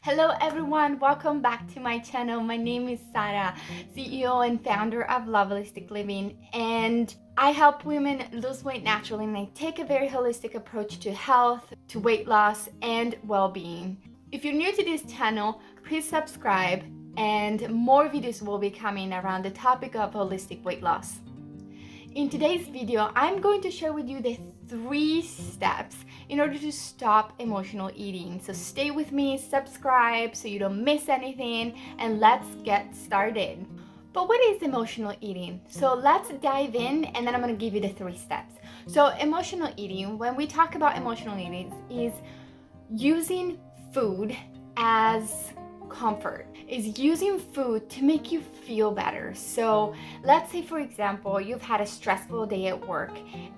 Hello everyone, welcome back to my channel. My name is Sara, CEO and founder of Holistic Living, and I help women lose weight naturally, and I take a very holistic approach to health, to weight loss, and well-being. If you're new to this channel, please subscribe, and more videos will be coming around the topic of holistic weight loss. In today's video, I'm going to share with you the 3 steps in order to stop emotional eating. So stay with me, subscribe so you don't miss anything, and let's get started. But what is emotional eating? So let's dive in, and then I'm going to give you the 3 steps. So emotional eating, when we talk about emotional eating, is using food as comfort, is using food to make you feel better. So let's say, for example, you've had a stressful day at work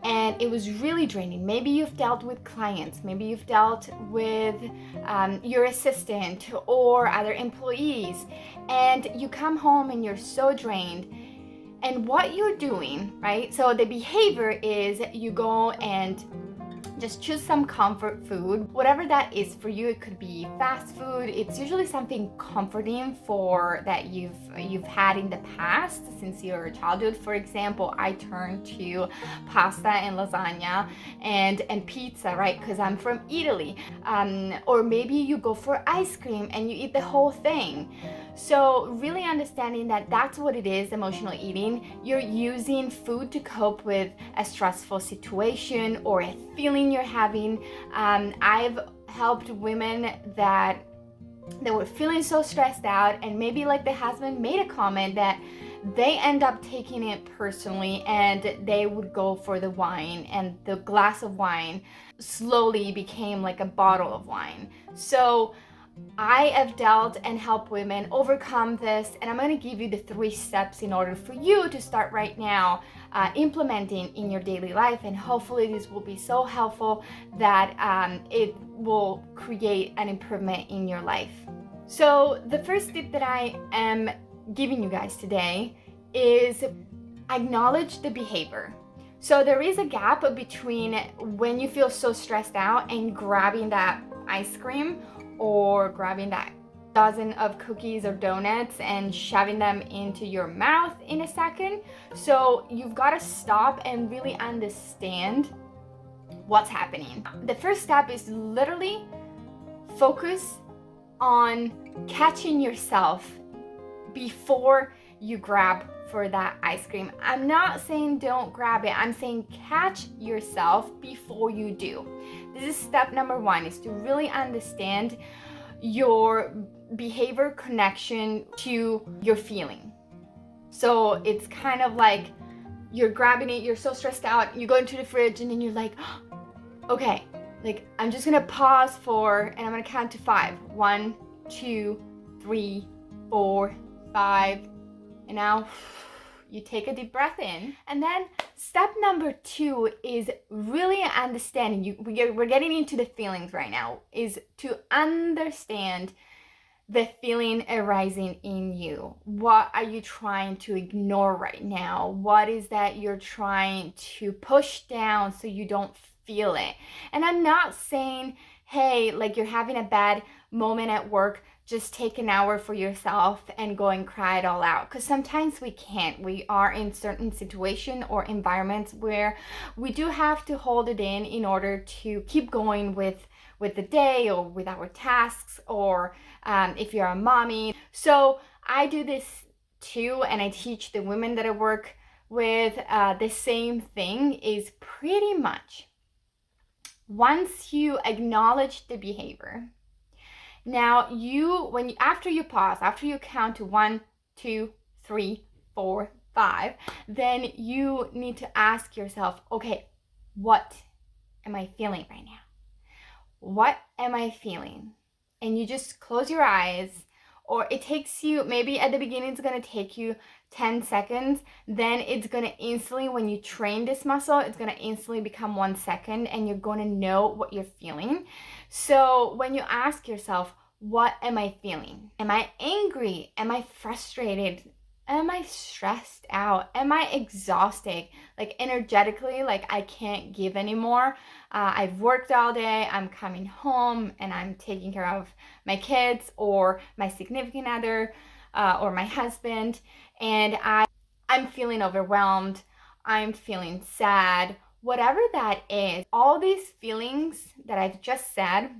and it was really draining. Maybe you've dealt with clients, maybe you've dealt with your assistant or other employees, and you come home and you're so drained. And what you're doing, right? So the behavior is you go and just choose some comfort food, whatever that is for you. It could be fast food. It's usually something comforting for that you've had in the past since your childhood. For example, I turn to pasta and lasagna and pizza, right? Because I'm from Italy. Or maybe you go for ice cream and you eat the whole thing. So really understanding that that's what it is, emotional eating. You're using food to cope with a stressful situation or a feeling you're having. I've helped women that were feeling so stressed out, and maybe like the husband made a comment that they end up taking it personally, and they would go for the wine, and the glass of wine slowly became like a bottle of wine. So I have dealt and helped women overcome this, and I'm going to give you the 3 steps in order for you to start right now implementing in your daily life, and hopefully this will be so helpful that it will create an improvement in your life. So the first tip that I am giving you guys today is acknowledge the behavior. So there is a gap between when you feel so stressed out and grabbing that ice cream or grabbing that dozen of cookies or donuts and shoving them into your mouth in a second. So you've got to stop and really understand what's happening. The first step is literally focus on catching yourself before you grab for that ice cream. I'm not saying don't grab it. I'm saying catch yourself before you do. This is step number 1, is to really understand your behavior connection to your feeling. So it's kind of like you're grabbing it, you're so stressed out, you go into the fridge and then you're like, okay, like I'm just gonna pause and I'm gonna count to 5. 1, 2, 3, 4, 5, and now you take a deep breath in. And then step number 2 is really understanding. We're getting into the feelings right now, is to understand the feeling arising in you. What are you trying to ignore right now? What is that you're trying to push down so you don't feel it? And I'm not saying, hey, like you're having a bad moment at work, just take an hour for yourself and go and cry it all out, because sometimes we can't. We are in certain situations or environments where we do have to hold it in order to keep going with the day or with our tasks, or if you're a mommy. So I do this too, and I teach the women that I work with the same thing, is pretty much once you acknowledge the behavior, now after you pause, after you count to 1, 2, 3, 4, 5, then you need to ask yourself, okay, what am I feeling right now? What am I feeling? And you just close your eyes, or it takes you, maybe at the beginning it's going to take you 10 seconds, then it's going to instantly, when you train this muscle, it's going to instantly become 1 second, and you're going to know what you're feeling. So when you ask yourself, what am I feeling? Am I angry? Am I frustrated? Am I stressed out? Am I exhausted? Like energetically, like I can't give anymore. I've worked all day, I'm coming home and I'm taking care of my kids or my significant other or my husband, and I'm feeling overwhelmed, I'm feeling sad, whatever that is. All these feelings that I've just said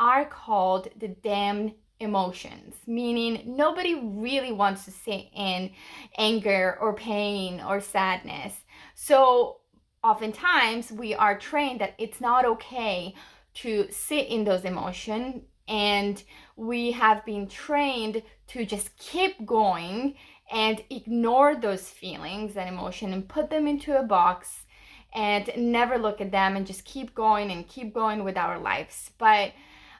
are called the damned emotions, meaning nobody really wants to sit in anger or pain or sadness. So oftentimes we are trained that it's not okay to sit in those emotions, and we have been trained to just keep going and ignore those feelings and emotion and put them into a box and never look at them and just keep going and keep going with our lives. But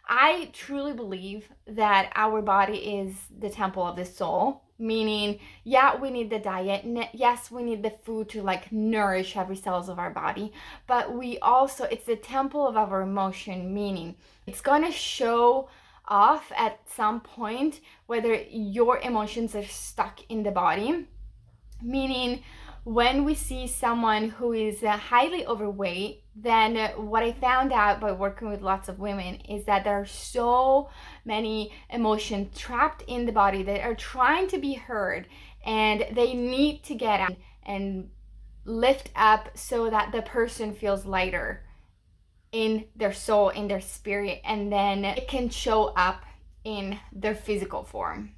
I truly believe that our body is the temple of the soul, meaning, yeah, we need the diet. Yes, we need the food to like nourish every cells of our body, but we also, it's the temple of our emotion, meaning it's going to show off at some point whether your emotions are stuck in the body, meaning when we see someone who is highly overweight, then what I found out by working with lots of women is that there are so many emotions trapped in the body that are trying to be heard, and they need to get out and lift up so that the person feels lighter in their soul, in their spirit, and then it can show up in their physical form.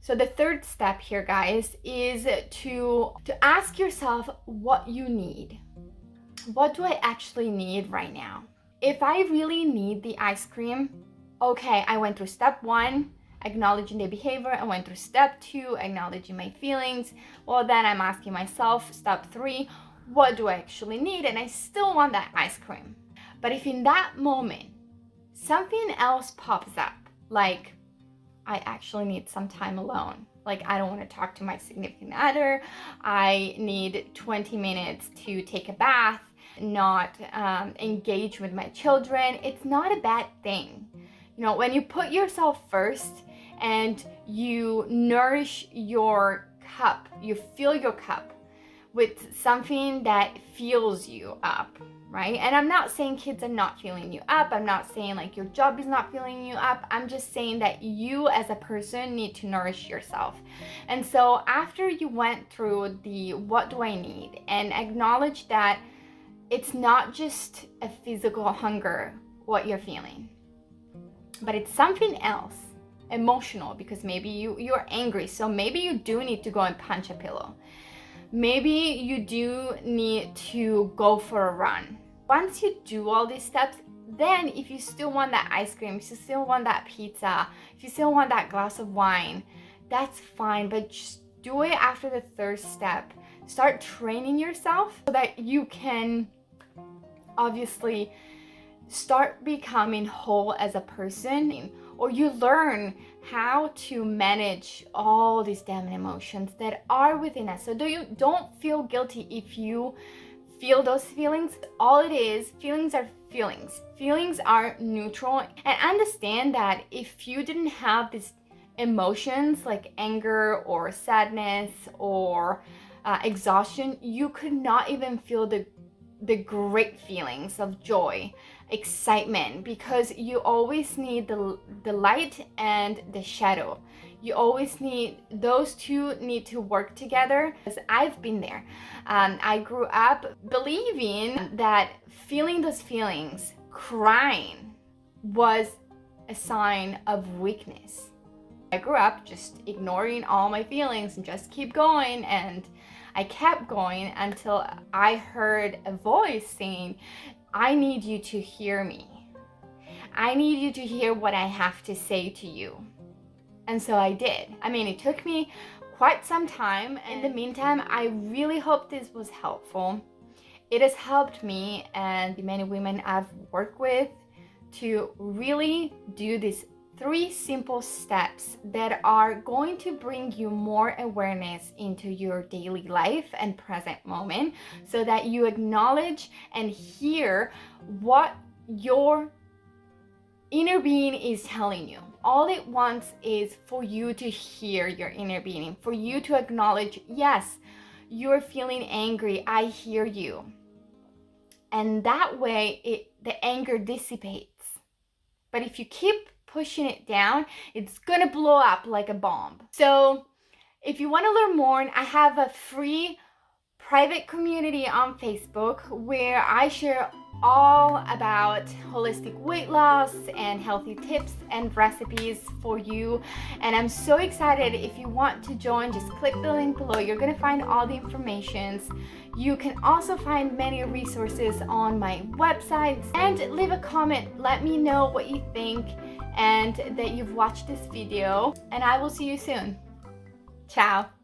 So the third step here, guys, is to ask yourself what you need. What do I actually need right now? If I really need the ice cream, okay, I went through step 1, acknowledging the behavior. I went through step 2, acknowledging my feelings. Well, then I'm asking myself, step 3, what do I actually need? And I still want that ice cream. But if in that moment something else pops up, like I actually need some time alone. Like I don't want to talk to my significant other. I need 20 minutes to take a bath, not engage with my children. It's not a bad thing. You know, when you put yourself first and you nourish your cup, you fill your cup with something that fills you up, right? And I'm not saying kids are not filling you up. I'm not saying like your job is not filling you up. I'm just saying that you as a person need to nourish yourself. And so after you went through the what do I need and acknowledge that it's not just a physical hunger, what you're feeling, but it's something else, emotional, because maybe you're angry. So maybe you do need to go and punch a pillow. Maybe you do need to go for a run. Once you do all these steps, then if you still want that ice cream, if you still want that pizza, if you still want that glass of wine, that's fine, but just do it after the third step. Start training yourself so that you can obviously start becoming whole as a person, or you learn how to manage all these damn emotions that are within us. So don't feel guilty if you feel those feelings. All it is, feelings are feelings. Feelings are neutral. And understand that if you didn't have these emotions like anger or sadness or exhaustion, you could not even feel the great feelings of joy, excitement, because you always need the light and the shadow. You always need, those two need to work together. Because I've been there. I grew up believing that feeling those feelings, crying, was a sign of weakness. I grew up just ignoring all my feelings and just keep going, and I kept going until I heard a voice saying, I need you to hear me. I need you to hear what I have to say to you. And so I did. I mean, it took me quite some time. In the meantime, I really hope this was helpful. It has helped me and the many women I've worked with to really do these 3 simple steps that are going to bring you more awareness into your daily life and present moment, so that you acknowledge and hear what your inner being is telling you. all it wants is for you to hear your inner being, for you to acknowledge, yes, you're feeling angry, I hear you. And that way, the anger dissipates. But if you keep pushing it down, it's gonna blow up like a bomb. So if you want to learn more, I have a free private community on Facebook where I share all about holistic weight loss and healthy tips and recipes for you. And I'm so excited. If you want to join, just click the link below. You're going to find all the information. You can also find many resources on my website, and leave a comment. Let me know what you think and that you've watched this video, and I will see you soon. Ciao.